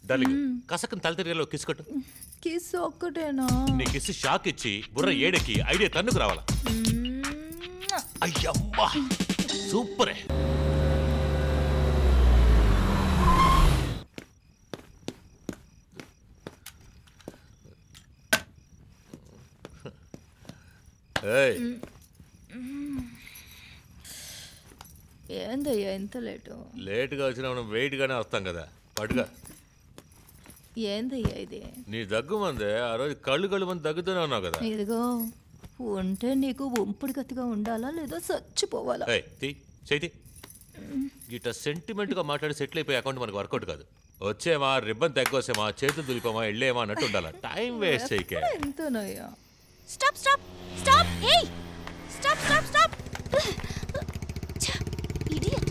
Darling కసకం తల తిరిగేలో kiss కొట్టు. Kiss ఒక్కటేనా? నీ కిస్ షాక్ ఇచ్చి బుర్ర ఏడెక్కి ఐడియా తన్నుకు రావాలా. అయ్యమ్మా సూపరే. ఏందయ్యా ఎంత లేటు? లేటుగా వచ్చినా మనం వెయిట్గానే వస్తాం కదా. పడుగా. ఏందయ్యా ఇది? నీ దగ్గు మందే ఆ రోజు కళ్ళు మంది దగ్గుతూనే ఉన్నావు కదా. ఇదిగో ఉంటే నీకు ఉంపుడు గతిగా ఉండాలా లేదా చచ్చిపోవాలా? చేతి గిట్ట సెంటిమెంట్గా మాట్లాడి సెటిల్ అయిపోయి అకౌంట్ మనకు వర్కౌట్ కాదు. వచ్చేమా రిబ్బన్ తగ్గోసేమా చేతులు దులిపోమా వెళ్ళేమా అన్నట్టు ఉండాలా. టైం వేస్ట్ చేయకే. ఎంతనయ్యా? Stop stop stop. Hey stop stop stop. Idiot.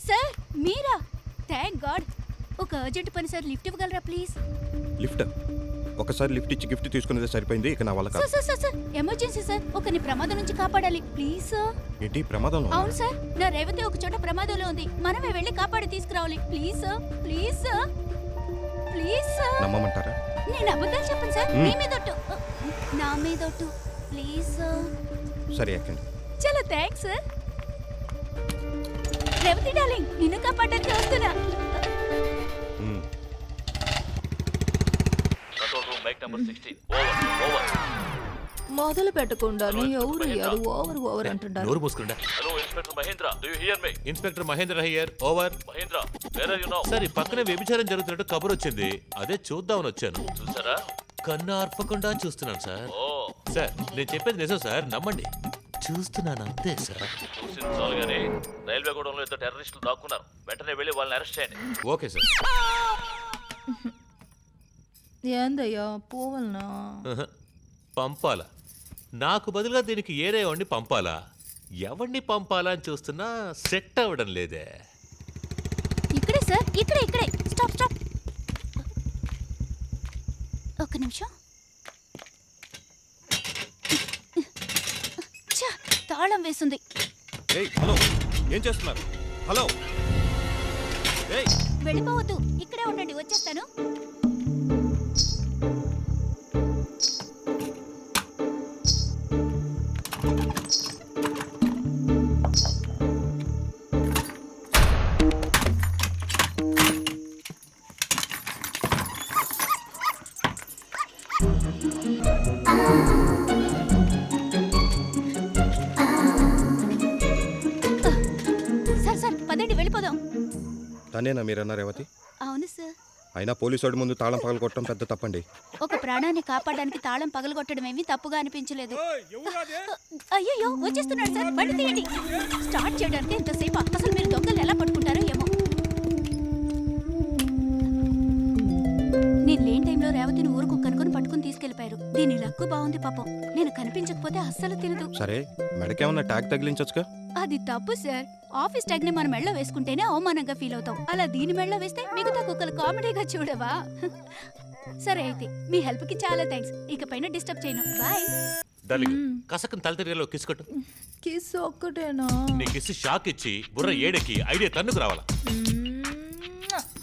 Sir మీరా? Thank God. ఒక అర్జెంట్ పని సార్, లిఫ్ట్ ఇవ్వగలరా ప్లీజ్? లిఫ్ట్? ఒకసారి లిఫ్ట్ ఇచ్చి గిఫ్ట్ తీసుకునేది సరిపోయింది, ఇక నా వల్ల కాదు. Sir sir sir emergency sir, ఒకరిని ప్రమాదం నుంచి కాపాడాలి ప్లీజ్ సార్. ఏంటి ప్రమాదం? అవును సార్, నా రేవతి ఒక చోట ప్రమాదంలో ఉంది, మనమే వెళ్ళి కాపాడి తీసుకురావాలి please sir. Please sir, please sir. నమ్మమంటారా? నేను అబద్ధాలు చెప్పను సార్, మీ మీదొట్టు, నా మీదొట్టు ప్లీజ్ సార్. సరే ఎక్కండి. చాలా థ్యాంక్స్ సార్. రేవతి డార్లింగ్, నిన్ను కాపాడడానికి వస్తున్నా. మొదలు పెట్టకుండా ఎవరు అది ఓవర్ ఓవర్ అంటున్నారు. నోరు మూసుకుంటా. Hello, Inspector Mahindra. Do you hear me? Inspector Mahendra here. Over. Mahindra, where are you now? Sir ఈ పక్కనే వ్యభిచారం జరుగుతున్నట్టు కబురు వచ్చింది, అదే చూద్దామని వచ్చాను. చూసారా? కన్ను ఆర్పకుండా చూస్తున్నాను సార్. ఓ, సార్ నేను చెప్పేది నిజం సార్, నమ్మండి. చూస్తున్నాను అంతే సార్. చూసింది చాలు గానీ రైల్వే గూడెంలో ఇద్దరు టెర్రరిస్టులు దాక్కున్నారు. వెంటనే వెళ్ళి వాళ్ళని అరెస్ట్ చేయండి. Okay sir. ఏందయ్యా పోవాలనా? పంపాలా? నాకు బదులుగా దీనికి ఏరే వాడిని పంపాలా? ఎవరిని పంపాలా అని చూస్తున్నా సెట్ అవ్వడం లేదే. ఇక్కడే సార్, ఇక్కడే ఇక్కడే. Stop stop. ఒక్క నిమిషం. ఛ, తాళం వేసింది. ఏయ్ హలో, ఏం చేస్తున్నారు? హలో ఏయ్. వెళ్ళిపోవద్దు, ఇక్కడే ఉండండి, వచ్చేస్తాను. సార్ సార్ పదండి వెళ్ళిపోదాం. తనేనా మీరన్నా రేవతి? అవును సార్. అయినా పోలీసు ముందు తాళం పగలు కొట్టడం పెద్ద తప్పండి. ఒక ప్రాణాన్ని కాపాడడానికి తాళం పగలగొట్టడం ఏమీ తప్పుగా అనిపించలేదు. అయ్యో వచ్చేస్తున్నాడు సార్, బండి తీయండి. స్టార్ట్ చేయడానికి ఎంతసేపు? అసలు మీరు దొంగలు ఎలా పట్టుకుంటారో ఏమో. నేను లేని టైంలో రేవతిని ఊరుకు కనుకొని పట్టుకుని తీసుకెళ్లిపోయారు. దీని లక్కు బాగుంది పాపం, నేను కనిపించకపోతే అస్సలు తినదు. సరే మెడకేమన్నా ట్యాగ్ తగిలించొచ్చుగా? అది తప్పు సార్. ఆఫీస్ ట్యాగ్ ని మన మెళ్ళ వేసుకుంటేనే అవమానంగా ఫీల్ అవుతాం. అలా దీని మెళ్ళ వేస్తే మిగతా కుక్కలు కామెడీగా చూడవా? సరే అయితే మీ హెల్ప్ కి చాలా థ్యాంక్స్. ఇకపైన డిస్టర్బ్ చేయను. బాయ్. డార్లింగ్ కసకం తల తిరిగేలో కిస్ కొట్టు. కిస్ ఒక్కటేనా? నీ కిస్ షాక్ ఇచ్చి బుర్ర ఏడెక్కి ఐడియా తన్నుకు రావాలా.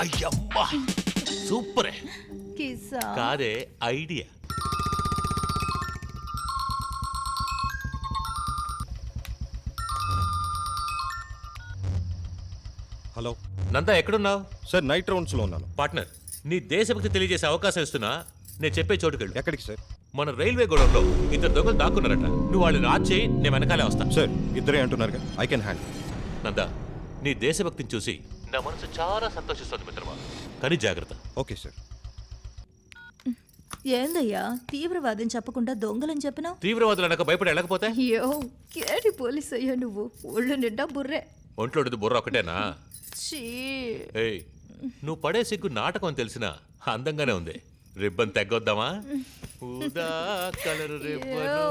అయ్యమ్మా సూపరే. కిస్సా? కాదే ఐడియా. హలో నందా ఎక్కడున్నావు? సార్, నైట్ రౌండ్స్లో ఉన్నాను. పార్ట్నర్, నీ దేశభక్తి తెలియజేసే అవకాశం ఇస్తున్నా. నేను చెప్పే చోటుకెళ్ళు. ఎక్కడికి సార్? మన రైల్వే గోడంలో ఇద్దరు దొంగలు దాక్కున్నారట. నువ్వు వాళ్ళని రాజ్ చేయి, నేను వెనకాలే వస్తా. సార్ ఇద్దరే అంటున్నారుగా, ఐ కెన్ హ్యాండిల్. నందా, నీ దేశభక్తిని చూసి నా మనసు చాలా సంతోషిస్తుంది మిత్రమా, కానీ జాగ్రత్త. Okay sir. ఏందయ్యా తీవ్రవాదం చెప్పకుండా దొంగలని చెప్పినావు? తీవ్రవాదులు అనక భయపడి వెళ్ళకపోతే? అయ్యో కేటి పోలీస్ అయ్యా నువ్వు. ఒళ్ళు నిండా బుర్రే. ఒంట్లోది బుర్ర ఒకటేనా? ఛీ. ఏయ్, నువ్వు పడే సిగ్గు నాటకం అని తెలిసినా అందంగానే ఉంది. రిబ్బన్ తెగ్గొద్దామా? ఊదా కలర్ రిబ్బను.